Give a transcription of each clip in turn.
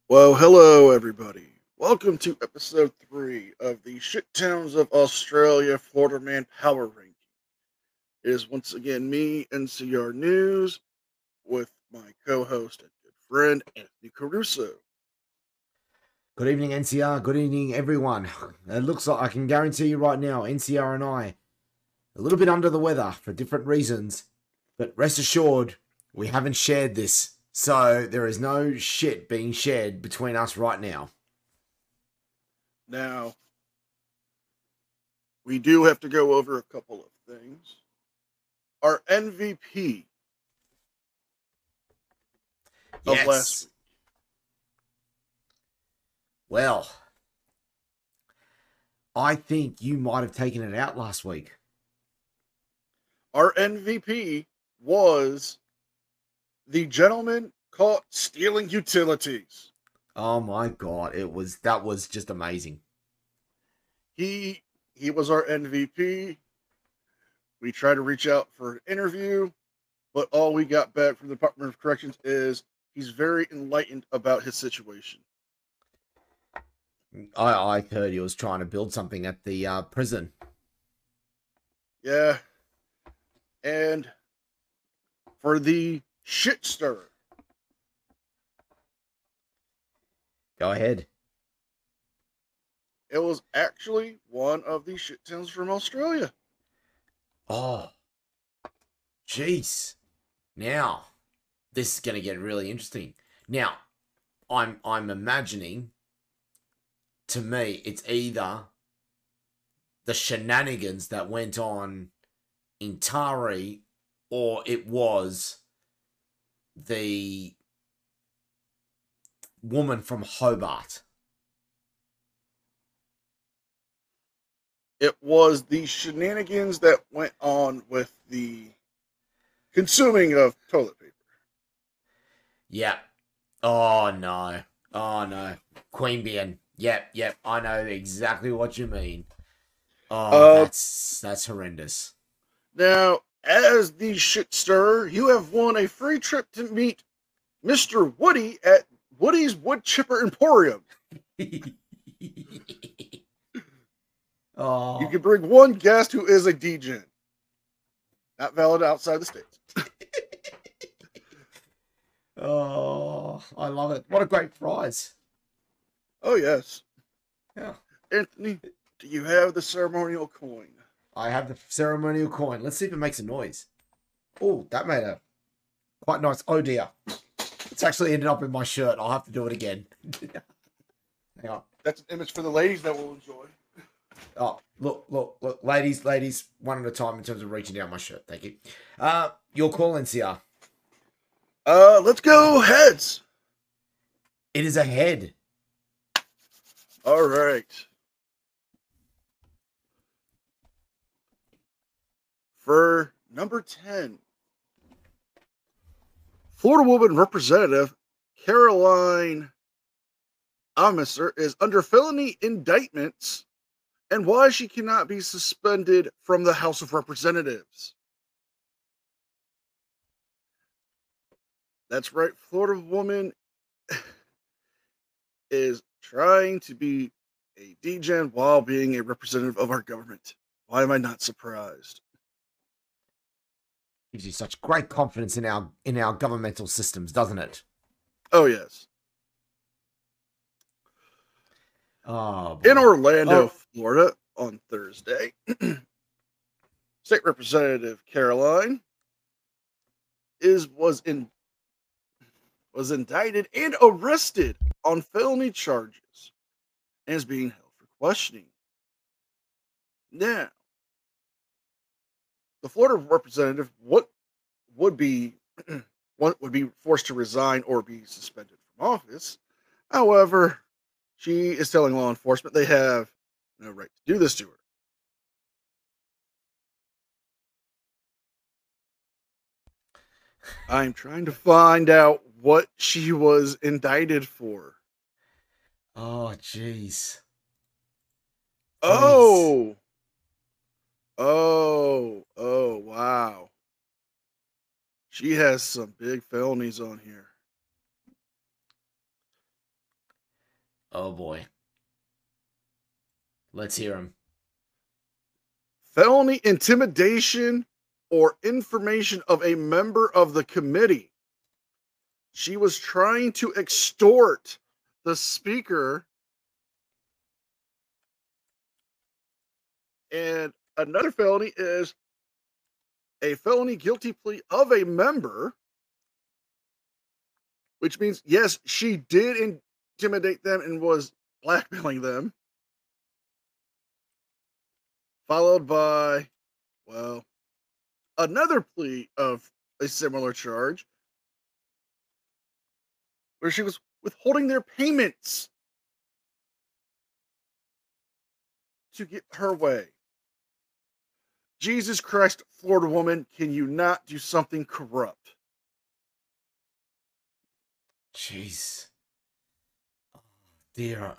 Well, hello everybody. Welcome to episode 3 of the Shit Towns of Australia Florida Man Power Ranking. It is once again me, NCR News, with my co-host and good friend Anthony Caruso. Good evening, NCR. Good evening, everyone. It looks like I can guarantee you right now, NCR and I, a little bit under the weather for different reasons, but rest assured, we haven't shared this. So there is no shit being shared between us right now. Now, we do have to go over a couple of things. Our MVP of last Yes. week. Well, I think you might have taken it out last week. Our MVP was the gentleman caught stealing utilities. Oh my god, that was just amazing. He was our MVP. We tried to reach out for an interview, but all we got back from the Department of Corrections is he's very enlightened about his situation. I heard he was trying to build something at the prison. Yeah. And for the shit stirrer, Go ahead. it was actually one of the shit towns from Australia. Oh, jeez. Now, this is going to get really interesting. Now, I'm imagining, to me, it's either the shenanigans that went on in Tari, or it was the woman from Hobart. It was the shenanigans that went on with the consuming of toilet paper. Yep. Oh no. Oh no. Queanbeyan. Yep. I know exactly what you mean. Oh, Uh, that's horrendous. Now, as the shit stirrer, you have won a free trip to meet Mr. Woody at Woody's Wood Chipper Emporium. You Oh, can bring one guest who is a DJ. Not valid outside the states. oh, I love it. What a great prize. Oh, yes. Yeah. Anthony, do you have the ceremonial coin? I have the ceremonial coin. Let's see if it makes a noise. Oh, that made a quite nice. Oh dear. It's actually ended up in my shirt. I'll have to do it again. Hang on. That's an image for the ladies that will enjoy. Oh, look, ladies, one at a time in terms of reaching down my shirt. Thank you. Your call, NCR. Let's go heads. It is a head. All right. For number 10, Florida woman representative Caroline Amiser is under felony indictments and why she cannot be suspended from the House of Representatives. That's right, Florida woman is trying to be a DGen while being a representative of our government. Why am I not surprised? Gives you such great confidence in our governmental systems, doesn't it? Oh, yes. Oh, boy. In Orlando, Oh, Florida, on Thursday, State Representative Caroline was indicted and arrested on felony charges and is being held for questioning. Now, the Florida representative would be would be forced to resign or be suspended from office. However, she is telling law enforcement they have no right to do this to her. I'm trying to find out what she was indicted for. oh, jeez. Please. Oh, wow. She has some big felonies on here. Oh boy. Let's hear him. Felony intimidation or information of a member of the committee. She was trying to extort the speaker. And another felony is a felony guilty plea of a member, which means, yes, she did intimidate them and was blackmailing them. Followed by, well, another plea of a similar charge where she was withholding their payments to get her way. Jesus Christ, Florida woman, can you not do something corrupt? Jeez. Oh, dear.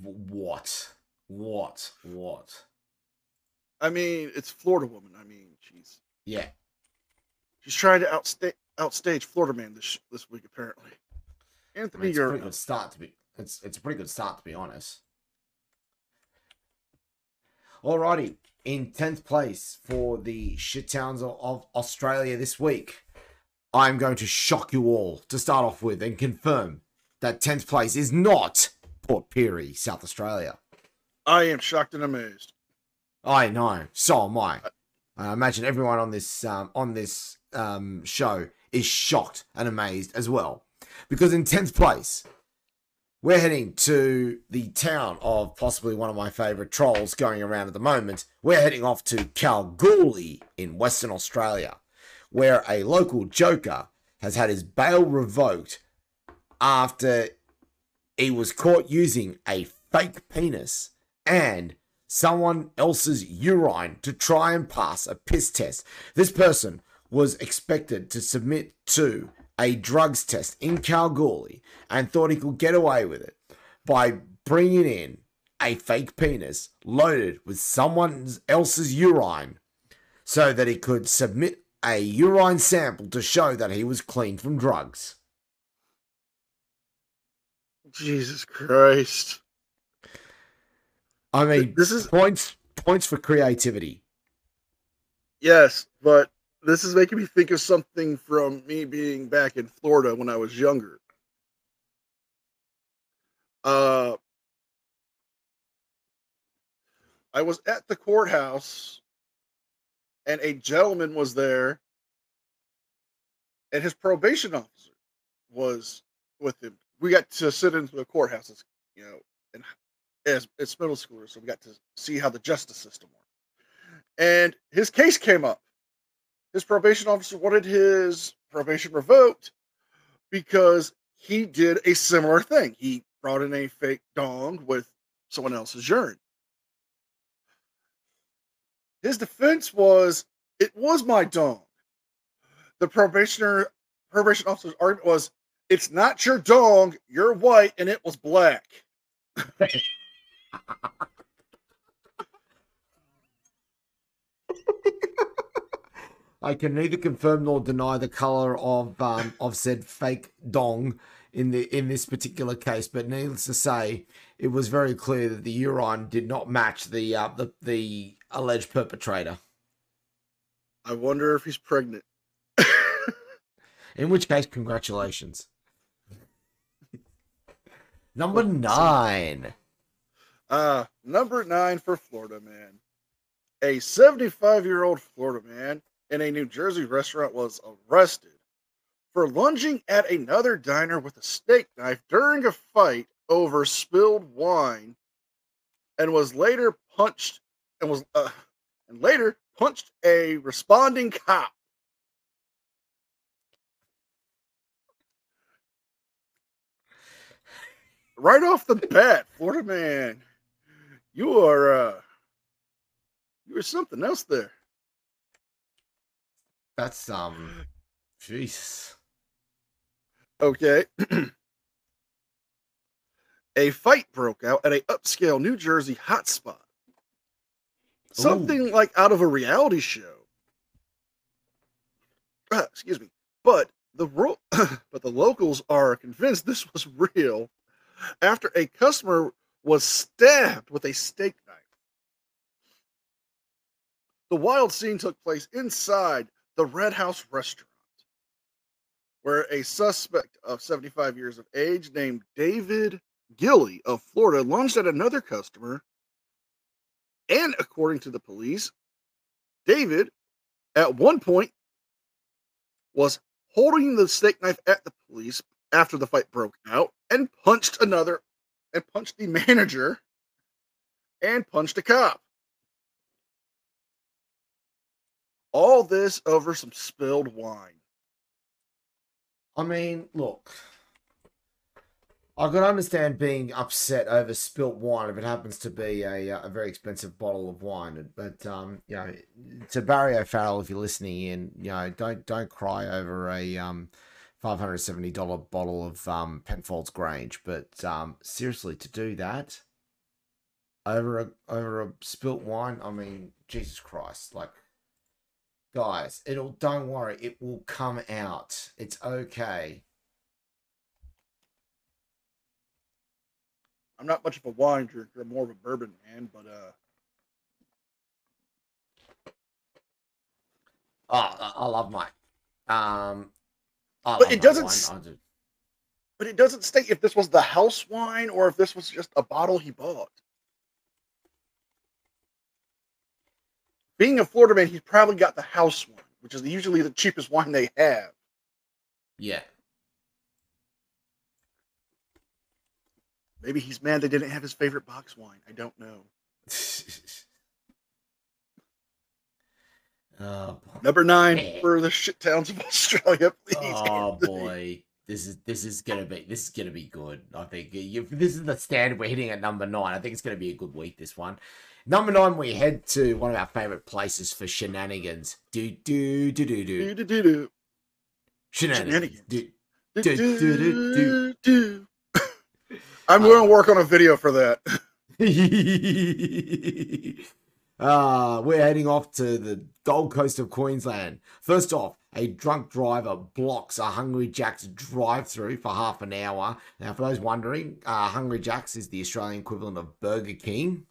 What? What? I mean, it's Florida woman. I mean, she's trying to outstage Florida man this week apparently. Anthony, it's a pretty good start to be. It's a pretty good start to be honest. Alrighty, in 10th place for the shit towns of Australia this week, I'm going to shock you all to start off with and confirm that 10th place is not Port Pirie, South Australia. I am shocked and amazed. I know, so am I. I imagine everyone on this show is shocked and amazed as well, because in 10th place, we're heading to the town of possibly one of my favourite trolls going around at the moment. We're heading off to Kalgoorlie in Western Australia, where a local joker has had his bail revoked after he was caught using a fake penis and someone else's urine to try and pass a piss test. This person was expected to submit to a drugs test in Kalgoorlie and thought he could get away with it by bringing in a fake penis loaded with someone else's urine so that he could submit a urine sample to show that he was clean from drugs. Jesus Christ. I mean, this is points for creativity. Yes, but this is making me think of something from me being back in Florida when I was younger. I was at the courthouse and a gentleman was there and his probation officer was with him. We got to sit into the courthouse, and as middle schoolers, so we got to see how the justice system worked. And his case came up. His probation officer wanted his probation revoked because he did a similar thing. He brought in a fake dong with someone else's urine. His defense was, it was my dong. The probation officer's argument was, it's not your dong, you're white, and it was black. I can neither confirm nor deny the color of said fake dong in this particular case, but needless to say, it was very clear that the urine did not match the alleged perpetrator. I wonder if he's pregnant. In which case, congratulations. Number 9. Number 9 for Florida man. A 75-year-old Florida man in a New Jersey restaurant was arrested for lunging at another diner with a steak knife during a fight over spilled wine, and was later punched a responding cop. Right off the bat, Florida man, you are something else there. That's Jesus. Okay. A fight broke out at a upscale New Jersey hotspot. Something like out of a reality show. Excuse me. But but the locals are convinced this was real after a customer was stabbed with a steak knife. The wild scene took place inside the Red House restaurant, where a suspect of 75 years of age named David Gilly of Florida lunged at another customer. And according to the police, David, at one point, was holding the steak knife at the police after the fight broke out and punched the manager and punched a cop. All this over some spilled wine. I mean, look, I could understand being upset over spilt wine if it happens to be a very expensive bottle of wine. But you know, to Barry O'Farrell, if you're listening in, you know, don't cry over a $570 bottle of Penfolds Grange. But seriously, to do that over a spilt wine, I mean, Jesus Christ, like. Guys, don't worry, it will come out. It's okay. I'm not much of a wine drinker. I'm more of a bourbon man, but I love mine. I but love it my doesn't. wine. I do. But it doesn't state if this was the house wine or if this was just a bottle he bought. Being a Florida man, he's probably got the house one, which is usually the cheapest wine they have. Yeah. Maybe he's mad they didn't have his favorite box wine. I don't know. Oh, Number 9 for the shit towns of Australia, please. Oh Anthony. boy, this is gonna be good. I think this is the standard we're hitting at number 9. I think it's gonna be a good week. This one. Number 9, we head to one of our favorite places for shenanigans. Shenanigans. I'm going to work on a video for that. We're heading off to the Gold Coast of Queensland. First off, a drunk driver blocks a Hungry Jack's drive-through for half an hour. Now, for those wondering, Hungry Jack's is the Australian equivalent of Burger King.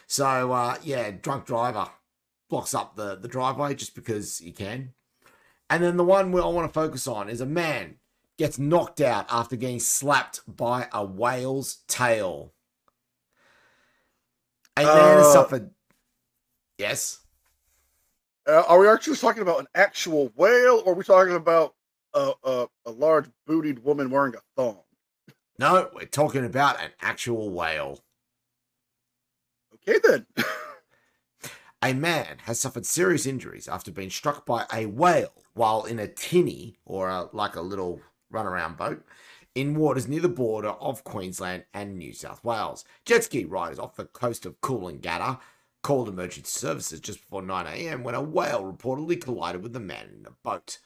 So, yeah, drunk driver blocks up the driveway just because he can. And then the one I want to focus on is a man gets knocked out after getting slapped by a whale's tail. A man has suffered... Yes? Are we actually talking about an actual whale, or are we talking about a large bootied woman wearing a thong? No, we're talking about an actual whale. Okay, then. A man has suffered serious injuries after being struck by a whale while in a tinny, or like a little runaround boat, in waters near the border of Queensland and New South Wales. Jet ski riders off the coast of Coolangatta called emergency services just before 9 a.m. when a whale reportedly collided with the man in the boat.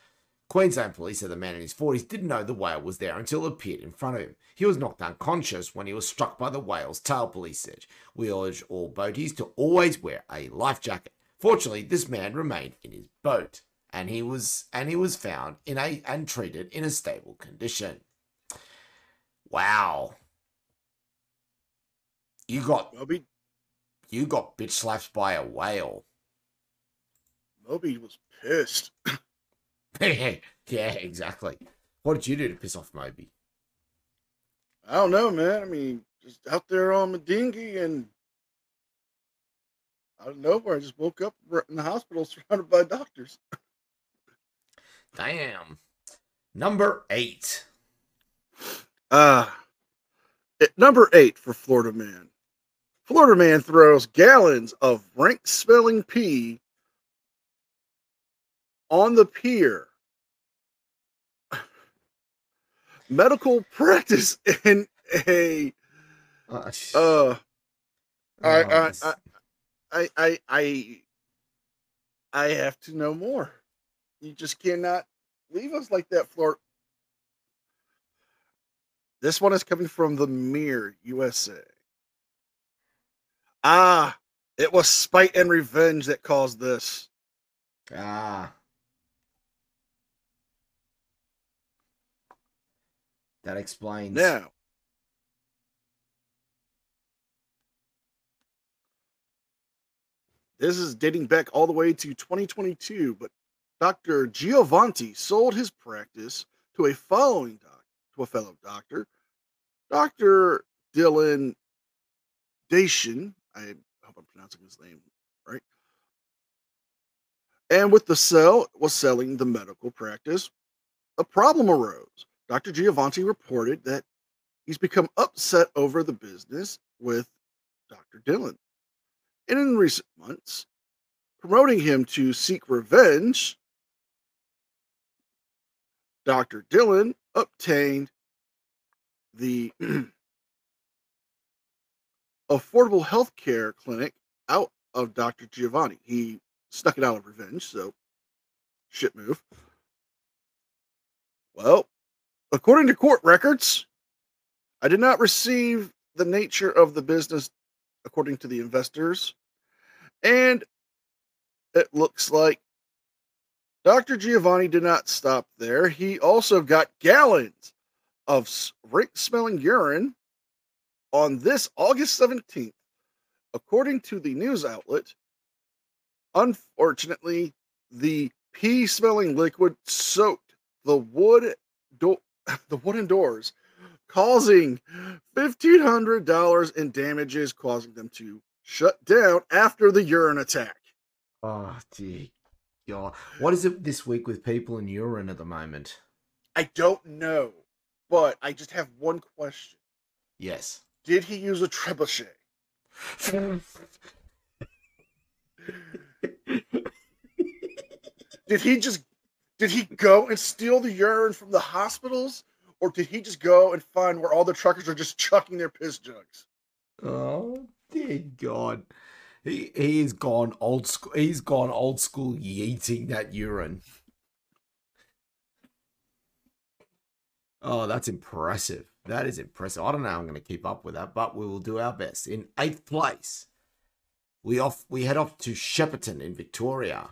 Queensland police said the man in his 40s didn't know the whale was there until it appeared in front of him. He was knocked unconscious when he was struck by the whale's tail, police said. We urge all boaties to always wear a life jacket. Fortunately, this man remained in his boat, and he was found and treated in a stable condition. Wow. You got bitch slapped by a whale. Moby was pissed. Yeah, exactly. What did you do to piss off Moby? I don't know, man. I mean, just out there on my dinghy, and out of nowhere, I just woke up in the hospital surrounded by doctors. Damn. Number 8. Number 8 for Florida man. Florida man throws gallons of rank-smelling pee on the pier. Medical practice in a I have to know more. You just cannot leave us like that, Florida. This one is coming from the Mirror, USA. It was spite and revenge that caused this. That explains. Now, this is dating back all the way to 2022, but Dr. Giovanni sold his practice to a fellow doctor, Dr. Dylan Dacian. I hope I'm pronouncing his name right. And with the sale was selling the medical practice, a problem arose. Dr. Giovanni reported that he's become upset over the business with Dr. Dylan. And in recent months, promoting him to seek revenge, Dr. Dylan obtained the affordable health care clinic out of Dr. Giovanni. He snuck it out of revenge, so shit move. Well, according to court records, I did not receive the nature of the business according to the investors, and it looks like Dr. Giovanni did not stop there. He also got gallons of rank-smelling urine on this August 17th. According to the news outlet, unfortunately, the pee-smelling liquid soaked the the wooden doors, causing $1,500 in damages, causing them to shut down after the urine attack. Oh, dear God. What is it this week with people in urine at the moment? I don't know, but I just have one question. Yes. Did he use a trebuchet? Did he go and steal the urine from the hospitals, or did he just go and find where all the truckers are just chucking their piss jugs? Oh, dear God. He's gone old school. He's gone old school yeeting that urine. Oh, that's impressive. That is impressive. I don't know how I'm going to keep up with that, but we will do our best. In 8th place, we head off to Shepparton in Victoria,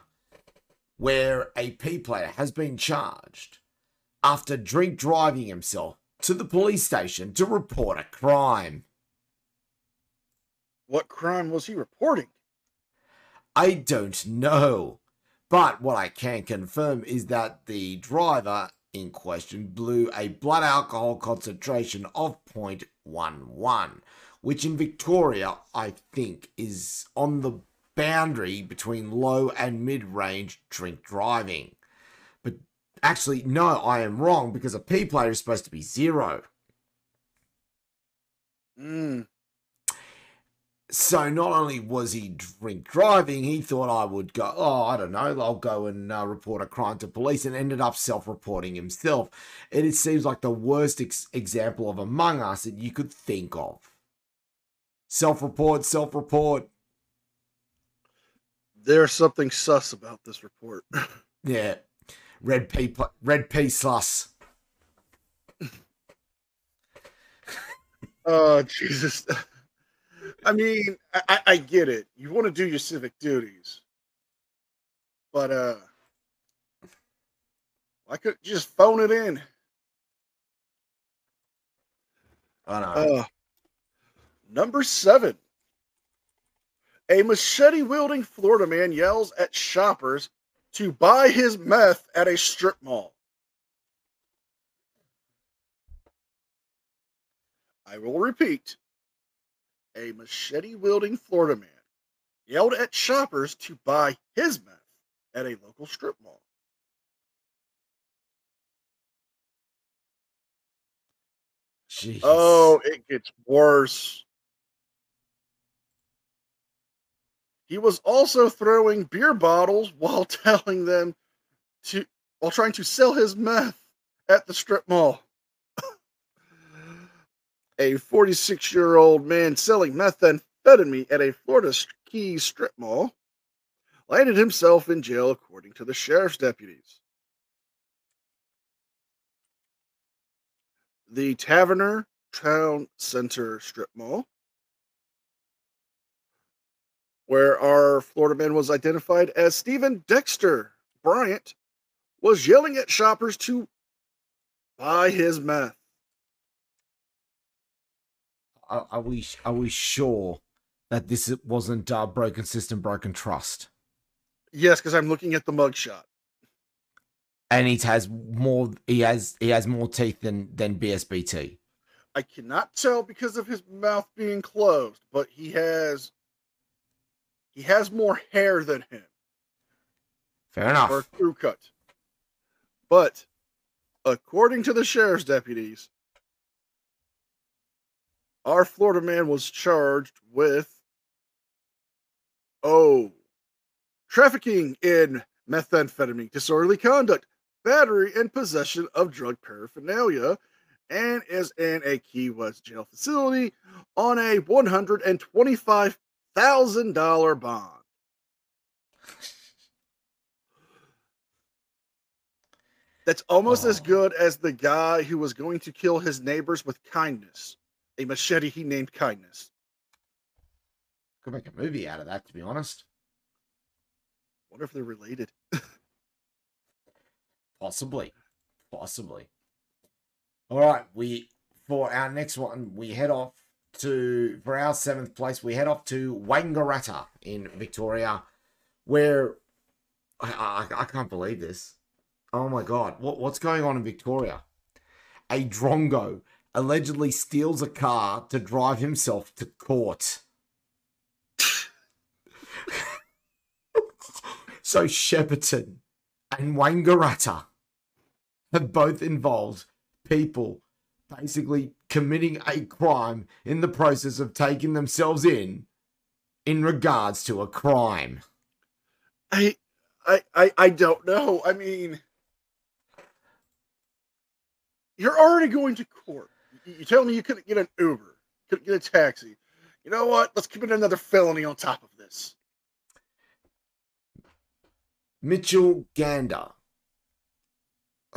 where a P player has been charged after drink driving himself to the police station to report a crime. What crime was he reporting? I don't know. But what I can confirm is that the driver in question blew a blood alcohol concentration of 0.11, which in Victoria I think is on the boundary between low and mid-range drink driving. But actually, no, I am wrong, because a P player is supposed to be 0. So not only was he drink driving, he thought I would go, I don't know, I'll go and report a crime to police, and ended up self-reporting himself. And it seems like the worst example of Among Us that you could think of. Self-report. There's something sus about this report. Yeah. Red P sluss. Oh, Jesus. I mean, I get it. You want to do your civic duties. But why couldn't you just phone it in? I know. Number 7. A machete-wielding Florida man yells at shoppers to buy his meth at a strip mall. I will repeat. A machete-wielding Florida man yelled at shoppers to buy his meth at a local strip mall. Jeez. Oh, it gets worse. He was also throwing beer bottles while trying to sell his meth at the strip mall. A 46-year-old man selling methamphetamine at a Florida Keys strip mall landed himself in jail, according to the sheriff's deputies. The Taverner Town Center strip mall, where our Florida man was identified as Stephen Dexter Bryant, was yelling at shoppers to buy his meth. Are we sure that this wasn't broken system, broken trust? Yes, because I'm looking at the mugshot. And he has more. He has more teeth than BSBT. I cannot tell because of his mouth being closed, but he has more hair than him, Fair or a enough. crew cut. But according to the sheriff's deputies, our Florida man was charged with trafficking in methamphetamine, disorderly conduct, battery, and possession of drug paraphernalia, and is in a Key West jail facility on a $125,000 bond. That's almost as Oh, good as the guy who was going to kill his neighbors with kindness, a machete he named Kindness. could make a movie out of that, to be honest. Wonder if they're related. Possibly. All right, for our next one, we head off for our 7th place, we head off to Wangaratta in Victoria, where I can't believe this. Oh my God, what's going on in Victoria? A drongo allegedly steals a car to drive himself to court. So Shepparton and Wangaratta have both involved people basically committing a crime in the process of taking themselves in regards to a crime. I don't know. I mean, you're already going to court. You tell me you couldn't get an Uber, couldn't get a taxi. You know what? Let's commit another felony on top of this. Mitchell Gander,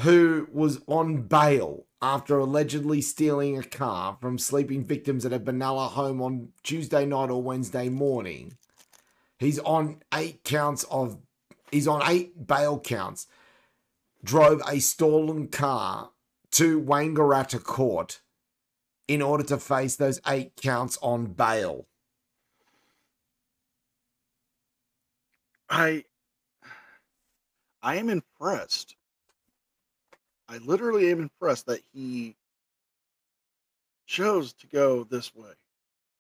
who was on bail after allegedly stealing a car from sleeping victims at a Benalla home on Tuesday night or Wednesday morning. He's on 8 bail counts. Drove a stolen car to Wangaratta court in order to face those 8 counts on bail. I am impressed. I literally am impressed that he chose to go this way.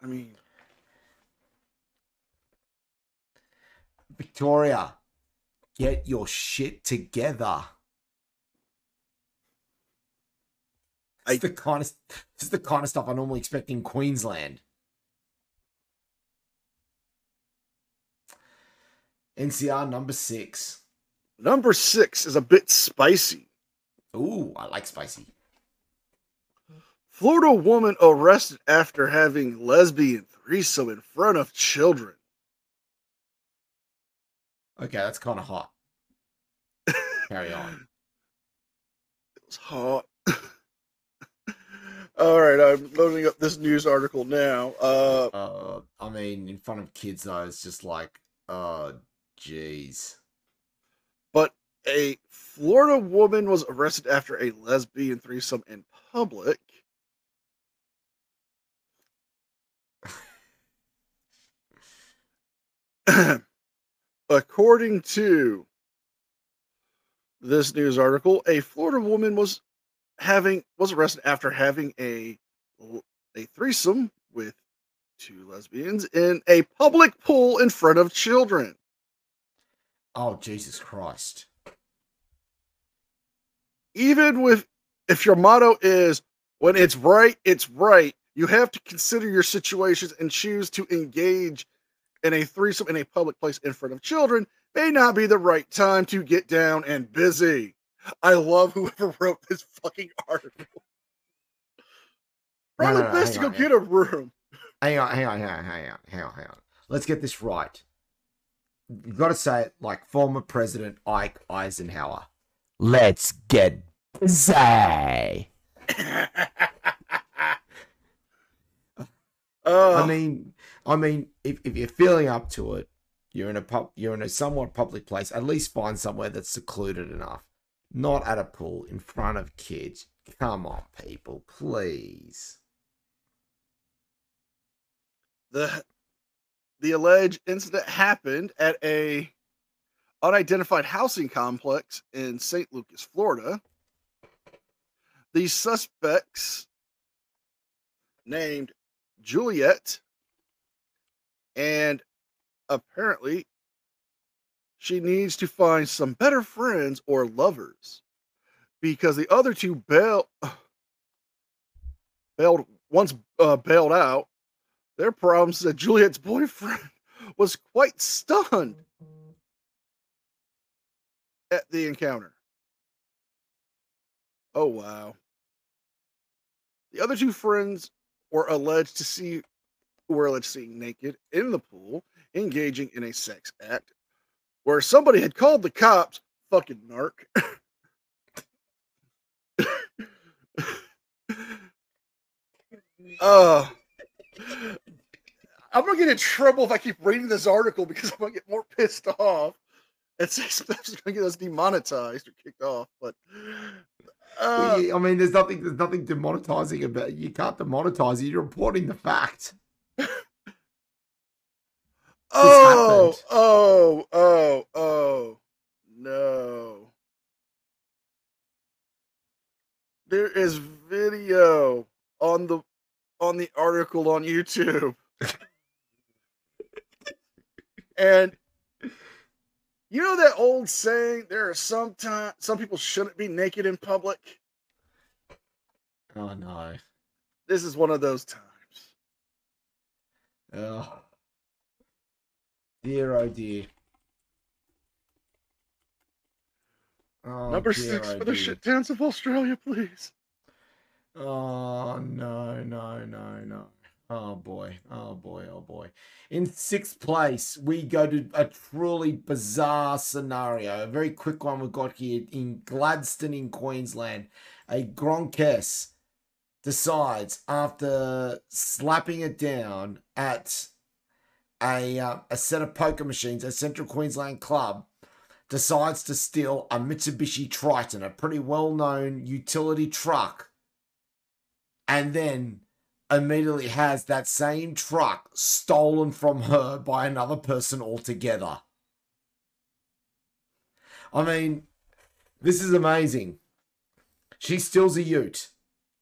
I mean, Victoria, get your shit together. This is the kind of stuff I normally expect in Queensland. NCR number 6. number 6 is a bit spicy. Ooh, I like spicy. Florida woman arrested after having lesbian threesome in front of children. Okay, that's kind of hot. Carry on. It was hot. All right, I'm loading up this news article now. I mean, in front of kids though, it's just like, oh, jeez. But a Florida woman was arrested after a lesbian threesome in public. According to this news article, a Florida woman was arrested after having a threesome with 2 lesbians in a public pool in front of children. Oh, Jesus Christ. If your motto is when it's right, you have to consider your situations and choose to engage in a threesome in a public place in front of children may not be the right time to get down and busy. I love whoever wrote this fucking article. Probably best to go get a room. Hang on. Let's get this right. You've got to say it like former President Ike Eisenhower. Let's get busy. I mean, if you're feeling up to it, you're in a somewhat public place. At least find somewhere that's secluded enough. Not at a pool in front of kids. Come on, people, please. The the alleged incident happened at a unidentified housing complex in St. Lucas, Florida. These suspects, named Juliet, and apparently she needs to find some better friends or lovers because the other two bailed once bailed out. Their problems that Juliet's boyfriend was quite stunned at the encounter. Oh wow. The other two friends were alleged to see were alleged seen naked in the pool, engaging in a sex act, where somebody had called the cops fucking narc. uh I'm gonna get in trouble if I keep reading this article because I'm gonna get more pissed off. It's especially gonna get us demonetized or kicked off. But Well, uh yeah, I mean, there's nothing demonetizing about it. You can't demonetize it. You're reporting the fact. This oh, happened. oh, oh, oh, no. There is video on the article on YouTube. And you know that old saying, there are some people shouldn't be naked in public? Oh no. This is one of those times. Oh dear, oh dear. Oh Number dear, 6 oh for the dear. shit towns of Australia, please. Oh no, no, no, no. Oh boy, oh boy, oh boy. In sixth place, we go to a truly bizarre scenario. A very quick one we've got here in Gladstone in Queensland. A Gronkess decides after slapping it down at a set of poker machines at Central Queensland Club, decides to steal a Mitsubishi Triton, a pretty well-known utility truck, and then immediately has that same truck stolen from her by another person altogether. I mean, this is amazing. She steals a ute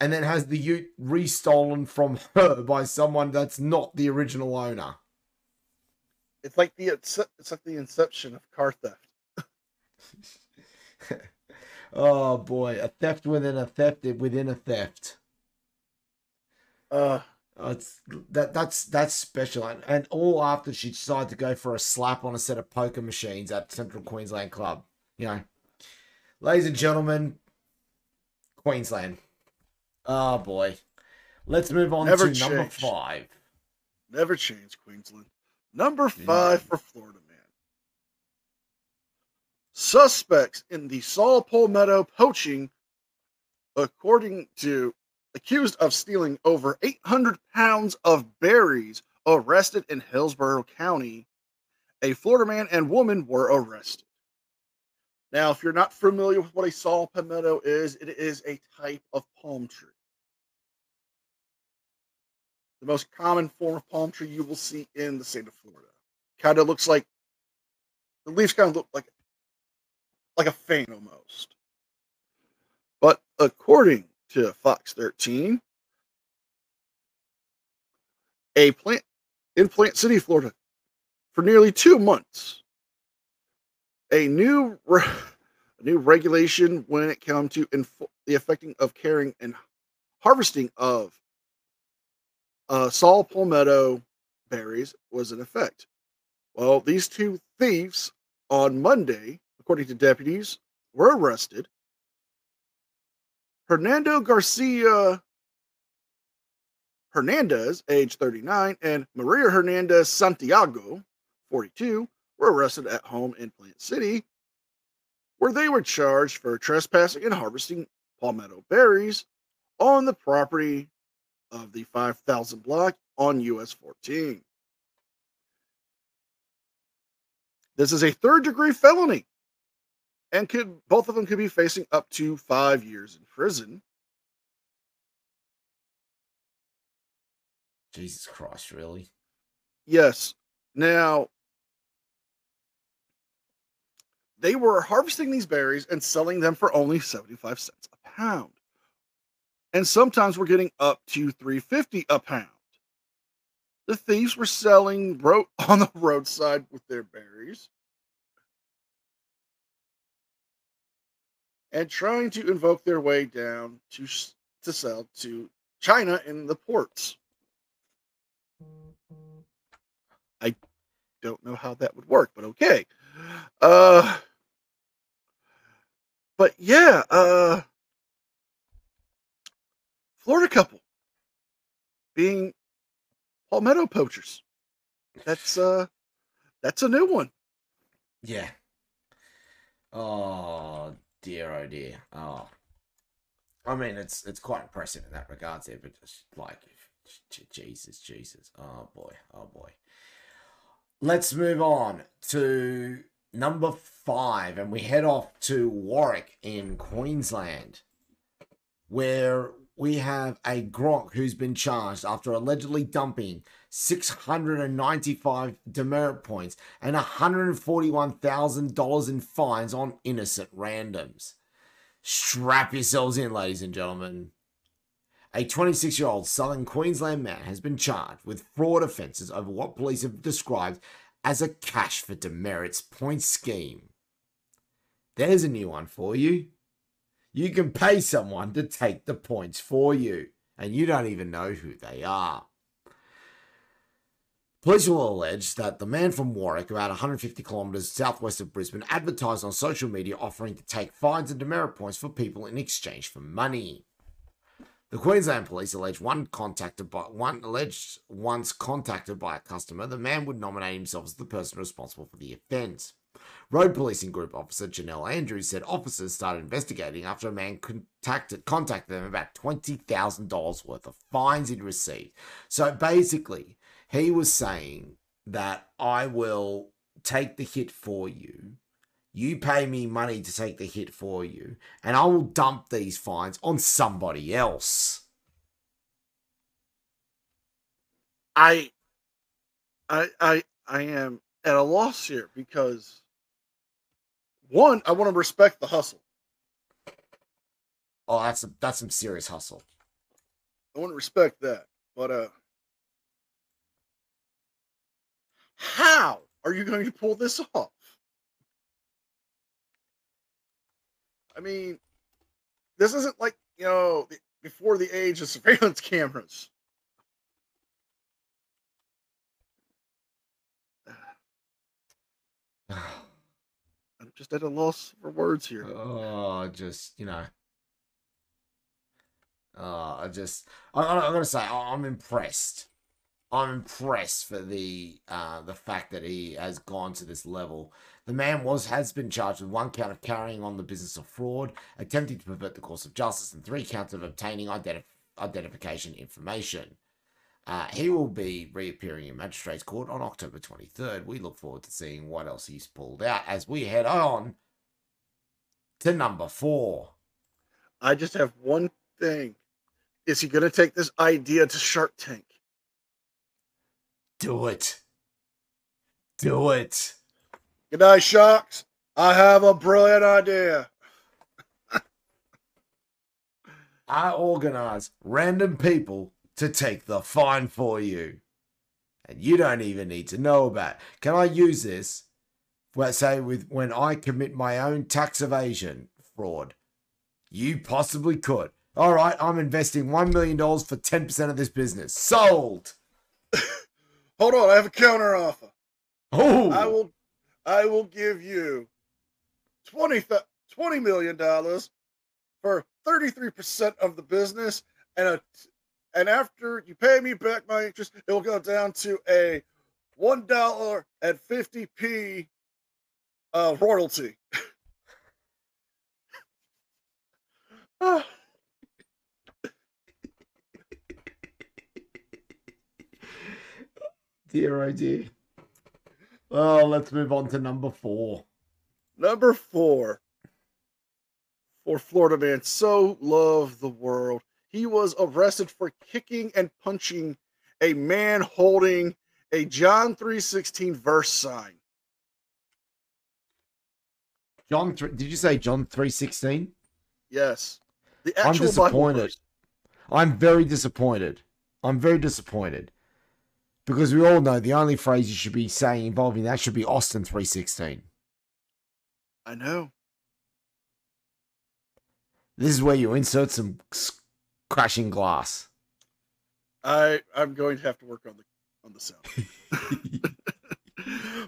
and then has the ute restolen from her by someone that's not the original owner. It's like the inception of car theft. Oh boy, a theft within a theft within a theft. Uh, It's that's special, and all after she decided to go for a slap on a set of poker machines at Central Queensland Club. You know, ladies and gentlemen, Queensland. Oh boy, let's move on never to number change. 5. Never change, Queensland. Number Yeah. 5 for Florida man. Suspects in the Saul Palmetto poaching, according to accused of stealing over 800 pounds of berries, arrested in Hillsborough County. A Florida man and woman were arrested. Now, if you're not familiar with what a Saul Palmetto is, it is a type of palm tree. The most common form of palm tree you will see in the state of Florida. Kind of looks like the leaves kind of look like a fan almost. But according to Fox 13, a plant in Plant City, Florida, for nearly 2 months, a new regulation when it comes to the affecting of carrying and harvesting of Saul palmetto berries was in effect. Well, these two thieves on Monday, according to deputies, were arrested. Hernando Garcia Hernandez, age 39, and Maria Hernandez Santiago, 42, were arrested at home in Plant City, where they were charged for trespassing and harvesting palmetto berries on the property of the 5,000 block on US 14. This is a third-degree felony, and both of them could be facing up to 5 years in prison. Jesus Christ, really? Yes. Now, they were harvesting these berries and selling them for only 75 cents a pound. And sometimes we're getting up to 3.50 a pound. The thieves were selling on the roadside with their berries and trying to invoke their way down to sell to China in the ports. I don't know how that would work, but okay. Uh, but yeah, Florida couple being palmetto poachers. That's that's a new one. Yeah. Oh dear, oh dear. Oh, I mean, it's quite impressive in that regards there, but just like, Jesus. Oh boy, oh boy. Let's move on to number 5, and we head off to Warwick in Queensland, where we have a Gronk who's been charged after allegedly dumping 695 demerit points and $141,000 in fines on innocent randoms. Strap yourselves in, ladies and gentlemen. A 26-year-old Southern Queensland man has been charged with fraud offences over what police have described as a cash for demerits point scheme. There's a new one for you. You can pay someone to take the points for you, and you don't even know who they are. Police will allege that the man from Warwick, about 150 kilometres southwest of Brisbane, advertised on social media offering to take fines and demerit points for people in exchange for money. The Queensland Police allege once contacted by a customer, the man would nominate himself as the person responsible for the offence. Road Policing Group Officer Janelle Andrews said officers started investigating after a man contacted them about $20,000 worth of fines he'd received. So basically, he was saying that I will take the hit for you. You pay me money to take the hit for you, and I will dump these fines on somebody else. I am at a loss here because one, I want to respect the hustle. Oh, that's some serious hustle. I want to respect that. But how are you going to pull this off? I mean, this isn't like, before the age of surveillance cameras. I'm just at a loss for words here. Oh, I'm gonna say I'm impressed. I'm impressed for the fact that he has gone to this level. The man has been charged with 1 count of carrying on the business of fraud, attempting to pervert the course of justice, and 3 counts of obtaining identification information. He will be reappearing in Magistrates Court on October 23rd. We look forward to seeing what else he's pulled out as we head on to number 4. I just have one thing. Is he going to take this idea to Shark Tank? Do it. Do it. Good night, Sharks. I have a brilliant idea. I organize random people to take the fine for you. And you don't even need to know about it. Can I use this, let's say, when I commit my own tax evasion fraud? You possibly could. All right, I'm investing $1 million for 10% of this business. Sold. Hold on, I have a counter offer. Oh, I will give you $20 million for 33% of the business, and after you pay me back my interest, it will go down to a $1.50 royalty. dear, oh dear. Well, let's move on to number 4. Number 4. For Florida man so loved the world. He was arrested for kicking and punching a man holding a John 3:16 verse sign. Did you say John 3:16? Yes. The I'm actual Bible disappointed. verse. I'm very disappointed. I'm very disappointed. Because we all know the only phrase you should be saying involving that should be Austin 3:16. I know. This is where you insert some crashing glass. I'm going to have to work on the sound.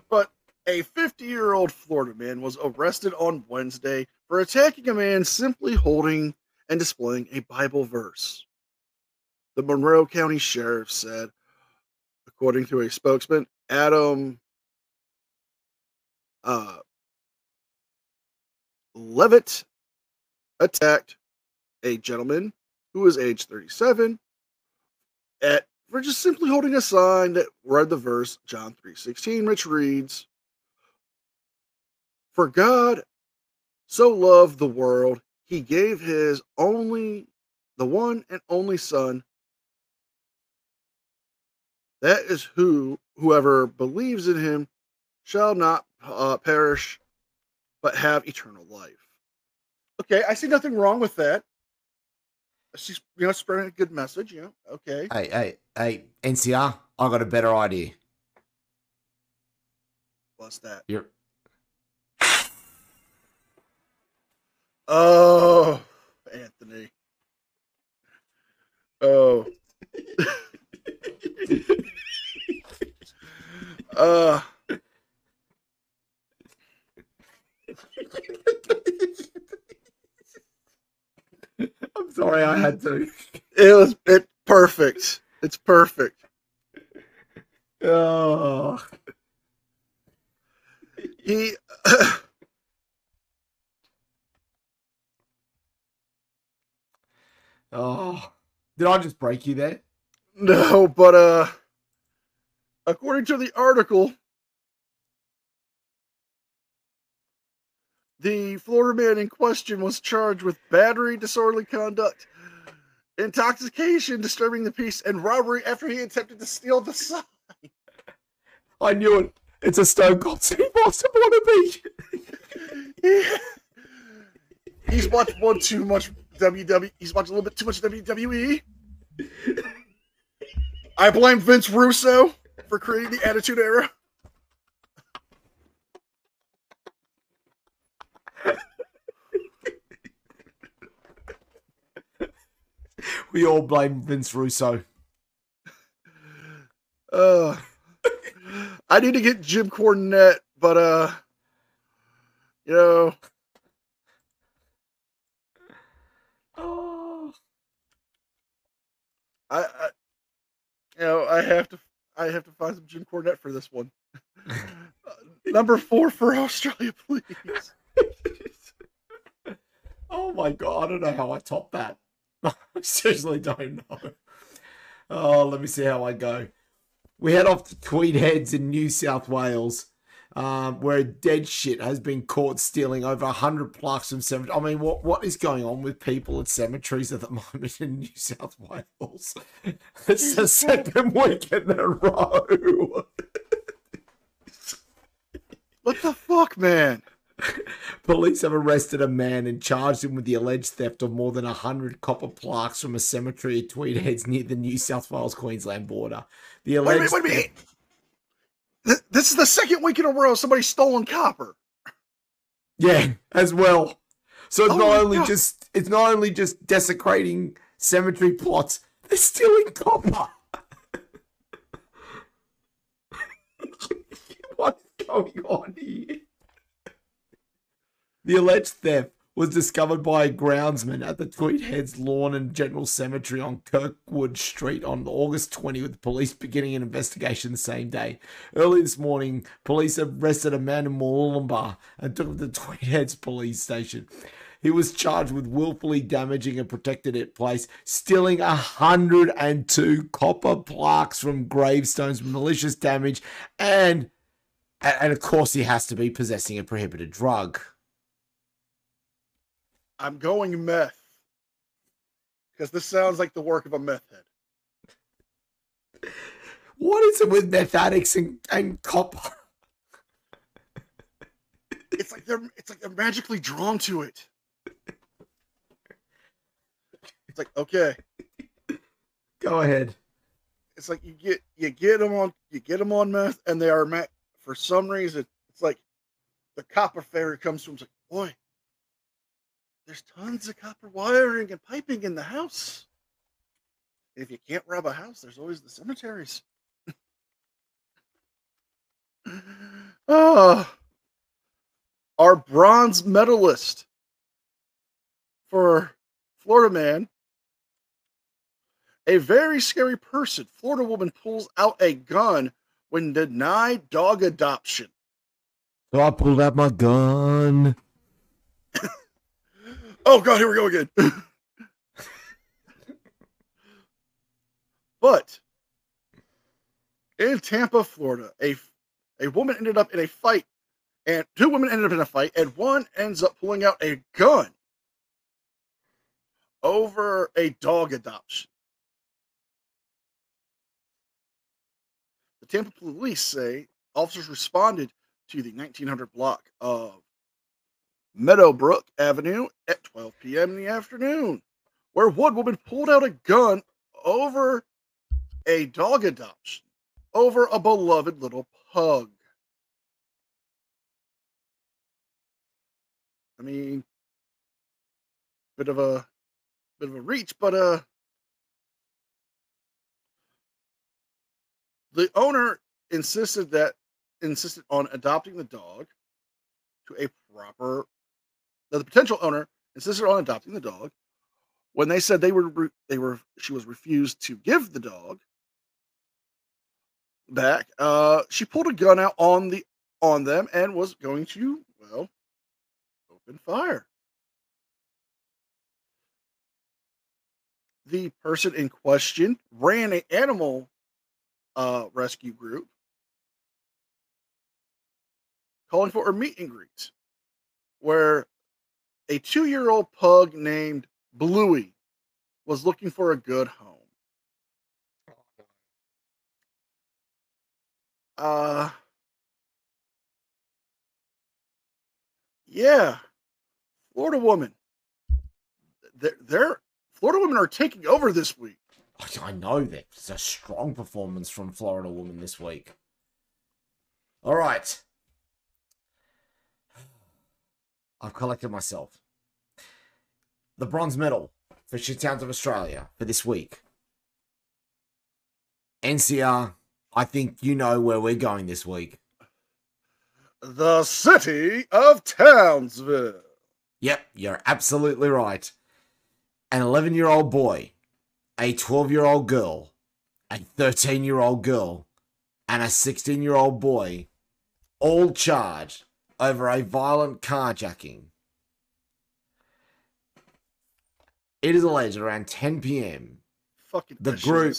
But a 50-year-old Florida man was arrested on Wednesday for attacking a man simply holding and displaying a Bible verse. The Monroe County Sheriff said, according to a spokesman, Adam Levitt attacked a gentleman who was age 37 for just simply holding a sign that read the verse John 3:16, which reads, "For God so loved the world, he gave the one and only Son. That is whoever believes in him shall not perish, but have eternal life." Okay, I see nothing wrong with that. She's, spreading a good message. Okay. Hey, NCR, I got a better idea. What's that? You're Oh, Anthony. Oh. I'm sorry, I had to. It's perfect. It's perfect. Oh. He Oh. Did I just break you there? No, but according to the article, the Florida man in question was charged with battery, disorderly conduct, intoxication, disturbing the peace, and robbery after he attempted to steal the sign. I knew it. It's a Stone Cold Steve Austin wannabe. He's watched too much WWE. He's watched a little bit too much WWE. I blame Vince Russo for creating the Attitude Era. We all blame Vince Russo. I need to get Jim Cornette, but Oh. I have to find some Jim Cornette for this one. Number 4 for Australia, please. Oh my god, I don't know how I top that. I seriously don't know. Oh, let me see how I go. We head off to Tweed Heads in New South Wales, where a dead shit has been caught stealing over 100 plaques from cemeteries. I mean, what is going on with people at cemeteries at the moment in New South Wales? It's the second week in a row. What the fuck, man? Police have arrested a man and charged him with the alleged theft of more than 100 copper plaques from a cemetery at Tweed Heads near the New South Wales-Queensland border. The alleged Wait a minute. This is the second week in a row somebody's stolen copper. Yeah, as well. So it's not only just desecrating cemetery plots, they're stealing copper. What's going on here? The alleged theft was discovered by a groundsman at the Tweed Heads Lawn and General Cemetery on Kirkwood Street on August 20, with police beginning an investigation the same day. Early this morning, police arrested a man in Mooloolaba and took him to Tweed Heads police station. He was charged with willfully damaging a protected place, stealing 102 copper plaques from gravestones, malicious damage, and of course he has to be possessing a prohibited drug. I'm going meth. Because this sounds like the work of a meth head. What is it with meth addicts and copper? It's like they're magically drawn to it. It's like, okay. Go ahead. It's like you get them on meth, and they are for some reason. It's like the copper fairy comes to them. It's like, boy, there's tons of copper wiring and piping in the house. And if you can't rob a house, there's always the cemeteries. Oh, our bronze medalist for Florida man. A very scary person. Florida woman pulls out a gun when denied dog adoption. So I pulled out my gun. Oh, God, here we go again. But in Tampa, Florida, a woman ended up in a fight, and two women ended up in a fight, and one ends up pulling out a gun over a dog adoption. The Tampa police say officers responded to the 1900 block of Meadowbrook Avenue at 12 p.m. in the afternoon, where one woman pulled out a gun over a dog adoption, over a beloved little pug. I mean, bit of a reach, but the owner insisted on adopting the dog to a proper. The potential owner insisted on adopting the dog. When they said she was refused to give the dog back. She pulled a gun out on them and was going to, well, open fire. The person in question ran an animal rescue group calling for a meet and greet where a 2-year-old pug named Bluey was looking for a good home. Yeah, Florida woman. They're Florida women are taking over this week. I know that. It's a strong performance from Florida woman this week. All right. I've collected myself. The bronze medal for Shit Towns of Australia for this week. NCR, I think you know where we're going this week. The city of Townsville. Yep, you're absolutely right. An 11-year-old boy, a 12-year-old girl, a 13-year-old girl, and a 16-year-old boy, all charged over a violent carjacking. It is alleged around 10 p.m. the group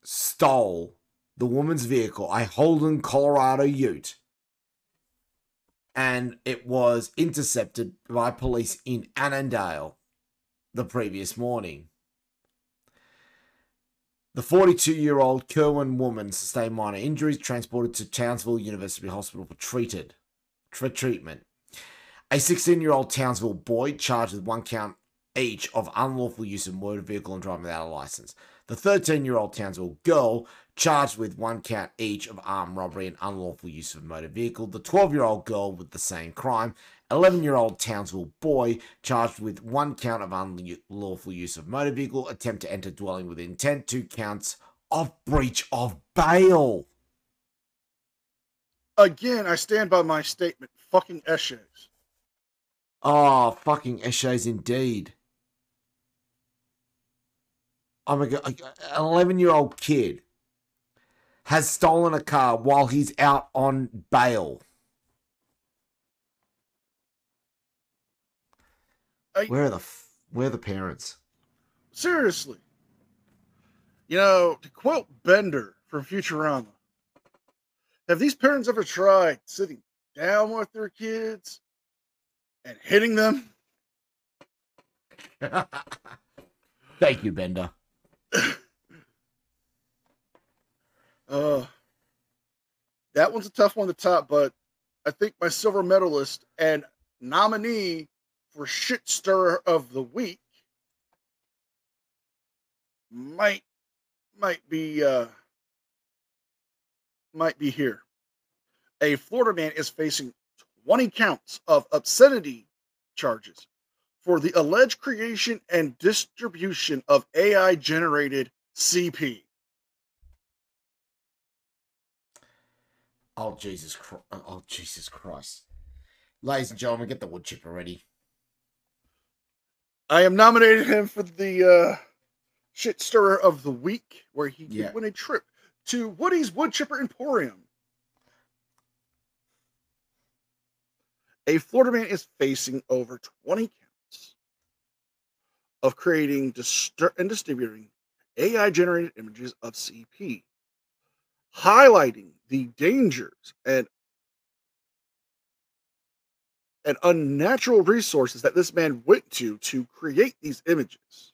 stole the woman's vehicle, a Holden, Colorado Ute, and it was intercepted by police in Annandale the previous morning. The 42-year-old Kerwin woman sustained minor injuries, transported to Townsville University Hospital for treatment. A 16-year-old Townsville boy charged with 1 count each of unlawful use of motor vehicle and driving without a license. The 13-year-old Townsville girl charged with 1 count each of armed robbery and unlawful use of a motor vehicle. The 12-year-old girl with the same crime. 11-year-old Townsville boy charged with 1 count of unlawful use of motor vehicle, attempt to enter dwelling with intent, 2 counts of breach of bail. Again, I stand by my statement. Fucking Eshes. Oh, fucking Eshes indeed. Oh my God, an 11-year-old kid has stolen a car while he's out on bail. Where are the parents? Seriously. You know, to quote Bender from Futurama, have these parents ever tried sitting down with their kids and hitting them? Thank you, Bender. Uh, that one's a tough one to top, but I think my silver medalist and nominee for shit stirrer of the week might might be uh might be here. A Florida man is facing 20 counts of obscenity charges for the alleged creation and distribution of AI generated CP. Oh Jesus Christ! Oh Jesus Christ! Ladies and gentlemen, get the wood chipper ready. I am nominating him for the shit stirrer of the week, where he Yeah. could win a trip to Woody's Wood Chipper Emporium. A Florida man is facing over 20 counts of creating and distributing AI generated images of CP, highlighting the dangers and unnatural resources that this man went to create these images.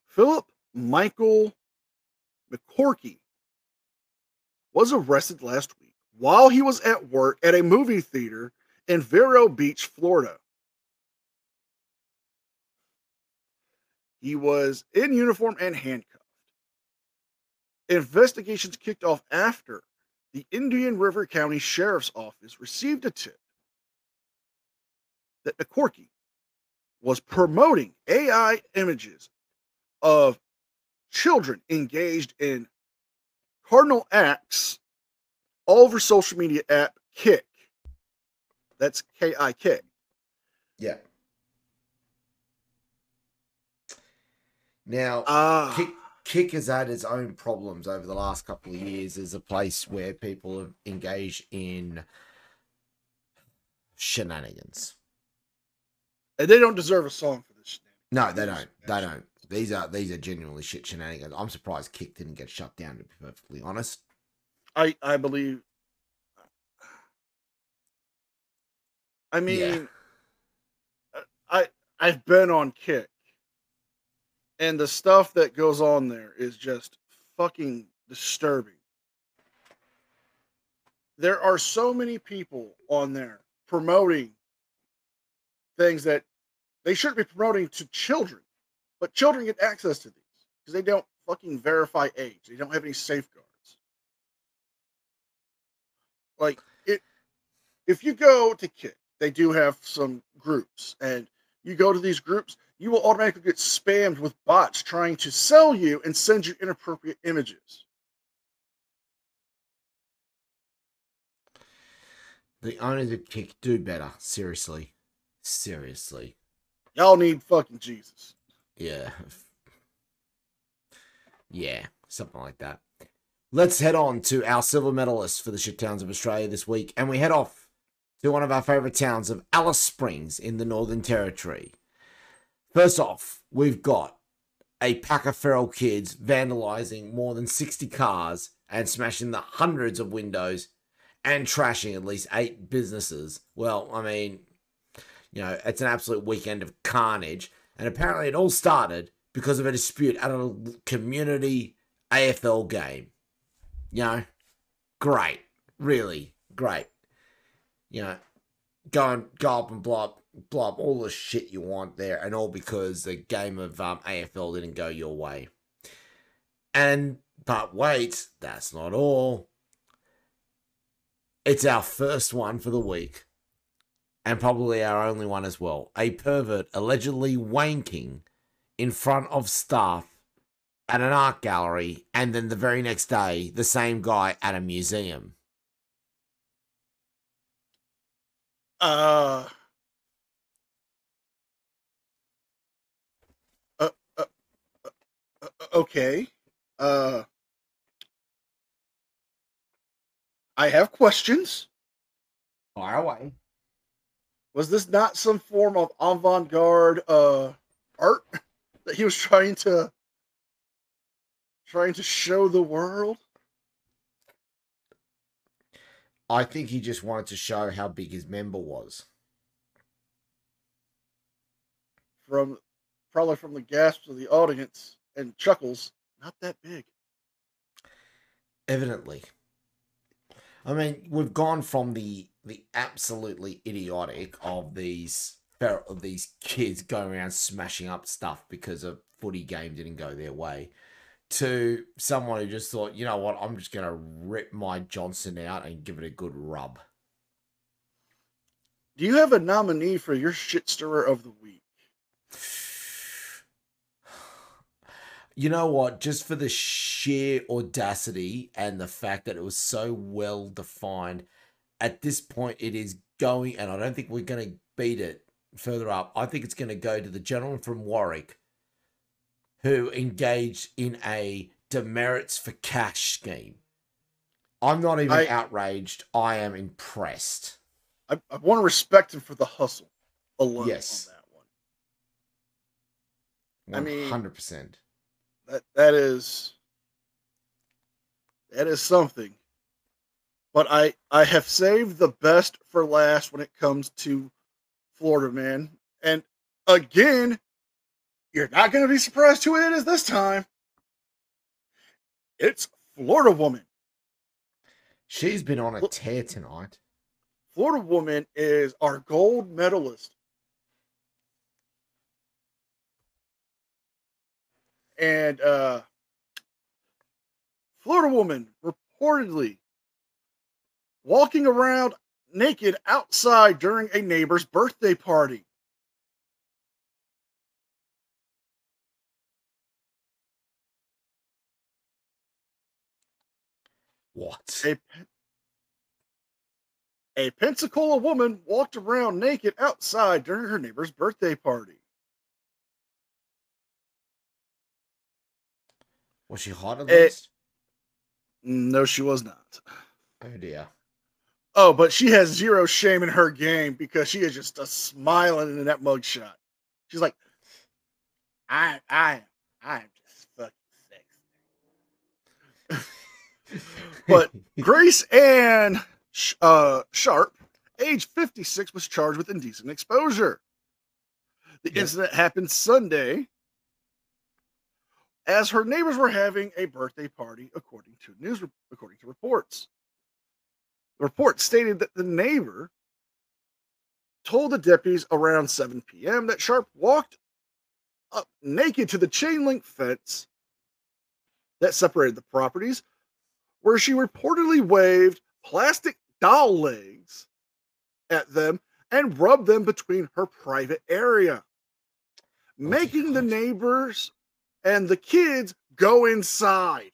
Philip Michael McCorkey was arrested last week while he was at work at a movie theater in Vero Beach, Florida. He was in uniform and handcuffed. Investigations kicked off after the Indian River County Sheriff's Office received a tip that McCorkey was promoting AI images of children engaged in cardinal acts all over social media app Kik. That's Kik. Yeah. Now, Ah, Kik has had its own problems over the last couple of years as a place where people have engaged in shenanigans. and they don't deserve a song for this. No, they don't. They don't. These are genuinely shit shenanigans. I'm surprised Kik didn't get shut down, to be perfectly honest. I believe. I mean, I I've been on Kik, and the stuff that goes on there is just fucking disturbing. There are so many people on there promoting things that they shouldn't be promoting to children, but children get access to these because they don't fucking verify age. They don't have any safeguards. Like it, if you go to Kik, they do have some groups, and you go to these groups, you will automatically get spammed with bots trying to sell you and send you inappropriate images. The owners of Kik do better. Seriously. Seriously. Y'all need fucking Jesus. Yeah. Yeah. Something like that. Let's head on to our silver medalists for the shit towns of Australia this week. And we head off to one of our favourite towns of Alice Springs in the Northern Territory. First off, we've got a pack of feral kids vandalising more than 60 cars and smashing the hundreds of windows and trashing at least 8 businesses. Well, I mean, you know, it's an absolute weekend of carnage. And apparently it all started because of a dispute at a community AFL game. You know, great. Really great. You know, go up and blow up all the shit you want there, and all because the game of AFL didn't go your way. But wait, that's not all. It's our first one for the week, and probably our only one as well. A pervert allegedly wanking in front of staff at an art gallery, and then the very next day, the same guy at a museum. Uh, uh, uh, okay. Uh, I have questions. Fire away. Was this not some form of avant-garde art that he was trying to show the world? I think he just wanted to show how big his member was. Probably from the gasps of the audience and chuckles, not that big. Evidently. I mean, we've gone from the absolutely idiotic of these kids going around smashing up stuff because a footy game didn't go their way, to someone who just thought, you know what, I'm just going to rip my Johnson out and give it a good rub. Do you have a nominee for your shit stirrer of the week? You know what? Just for the sheer audacity and the fact that it was so well defined, at this point it is going, and I don't think we're going to beat it further up. I think it's going to go to the gentleman from Warwick who engaged in a demerits for cash scheme. I'm not even outraged. I am impressed. I want to respect him for the hustle alone Yes. on that one. 100%. I mean, that is something. But I have saved the best for last when it comes to Florida man. And again, you're not going to be surprised who it is this time. It's Florida woman. She's been on a tear tonight. Florida woman is our gold medalist. And Florida woman reportedly walking around naked outside during a neighbor's birthday party. What? A Pensacola woman walked around naked outside during her neighbor's birthday party. Was she hot at least? No, she was not. Oh dear. Oh, but she has zero shame in her game because she is just smiling in that mugshot. She's like, I'm just fucking sexy. But Grace Ann Sharp, age 56, was charged with indecent exposure. The incident happened Sunday as her neighbors were having a birthday party, according to reports. The report stated that the neighbor told the deputies around 7 p.m. that Sharp walked up naked to the chain link fence that separated the properties, where she reportedly waved plastic doll legs at them and rubbed them between her private area, making the neighbors and the kids go inside.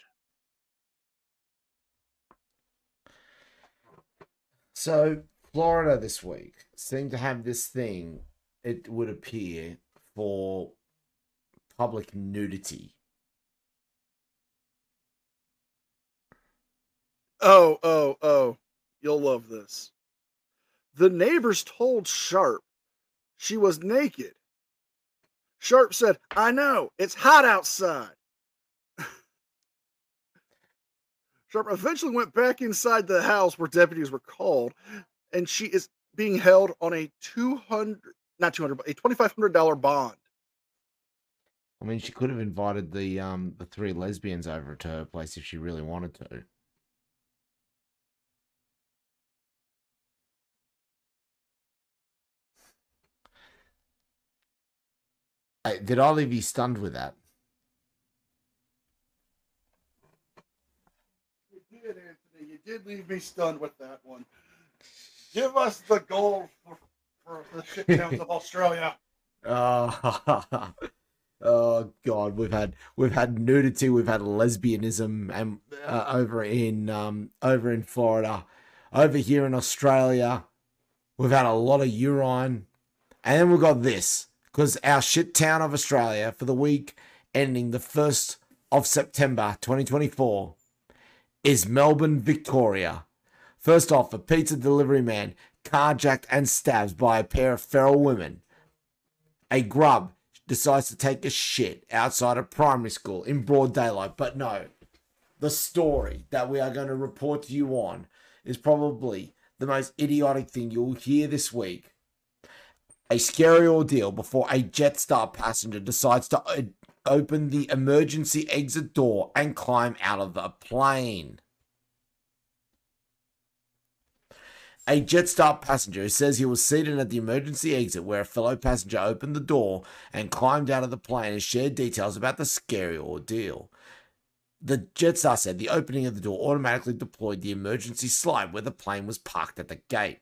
So, Florida this week seemed to have this thing, it would appear, for public nudity. Oh. You'll love this. The neighbors told Sharp she was naked. Sharp said, I know, it's hot outside. Sharp eventually went back inside the house where deputies were called, and she is being held on a $2,500 bond. I mean, she could have invited the three lesbians over to her place if she really wanted to. Did I leave you stunned with that? You did, Anthony. You did leave me stunned with that one. Give us the gold for the shit towns of Australia. Oh God, we've had nudity, we've had lesbianism, and over in Florida, over here in Australia, we've had a lot of urine, and then we've got this. Because our shit town of Australia for the week ending the 1st of September 2024 is Melbourne, Victoria. First off, a pizza delivery man carjacked and stabbed by a pair of feral women. A grub decides to take a shit outside a primary school in broad daylight. But no, the story that we are going to report to you on is probably the most idiotic thing you'll hear this week. A scary ordeal before a Jetstar passenger decides to open the emergency exit door and climb out of the plane. A Jetstar passenger says he was seated at the emergency exit where a fellow passenger opened the door and climbed out of the plane and shared details about the scary ordeal. The Jetstar said the opening of the door automatically deployed the emergency slide where the plane was parked at the gate.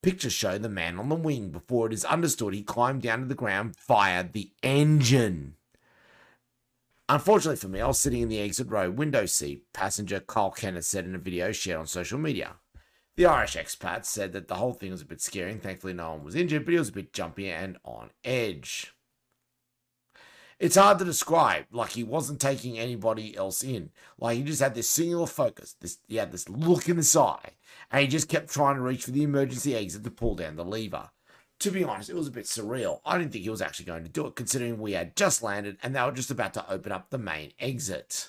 Pictures show the man on the wing before it is understood he climbed down to the ground via the engine. Unfortunately for me, I was sitting in the exit row window seat, passenger Kyle Kenneth said in a video shared on social media. The Irish expat said that the whole thing was a bit scary and thankfully no one was injured, but he was a bit jumpy and on edge. It's hard to describe, like he wasn't taking anybody else in. Like he just had this singular focus, he had this look in his eye, and he just kept trying to reach for the emergency exit to pull down the lever. To be honest, it was a bit surreal. I didn't think he was actually going to do it, considering we had just landed and they were just about to open up the main exit.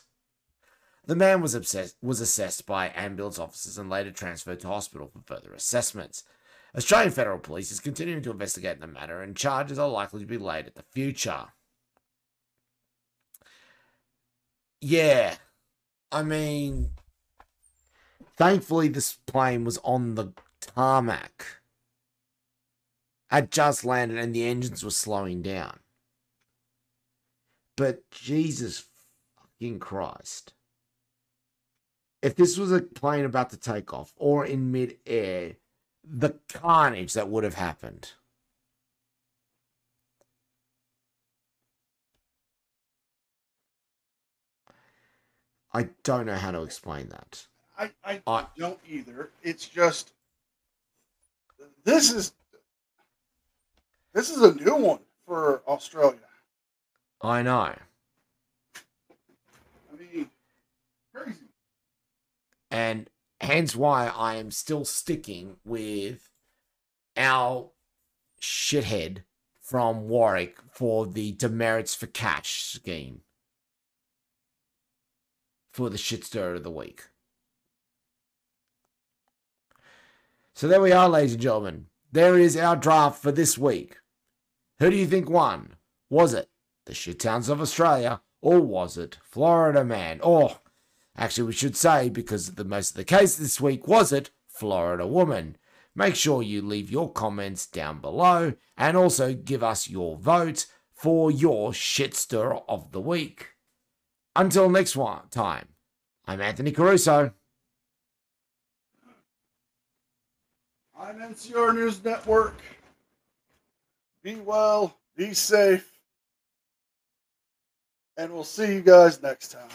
The man was assessed by ambulance officers and later transferred to hospital for further assessments. Australian Federal Police is continuing to investigate the matter and charges are likely to be laid at the future. Yeah, I mean, thankfully this plane was on the tarmac. Had just landed and the engines were slowing down. But Jesus fucking Christ. If this was a plane about to take off or in mid-air, the carnage that would have happened. I don't know how to explain that. I don't either. It's just this is a new one for Australia. I know. I mean, crazy. And hence why I am still sticking with our shithead from Warwick for the demerits for cash scheme for the shitstir of the week. So there we are, ladies and gentlemen. There is our draft for this week. Who do you think won? Was it the shit towns of Australia or was it Florida Man? Or actually we should say, because the most of the case this week, was it Florida Woman? Make sure you leave your comments down below and also give us your vote for your shitstir of the week. Until next time, I'm Anthony Caruso. I'm NCR News Network. Be well, be safe, and we'll see you guys next time.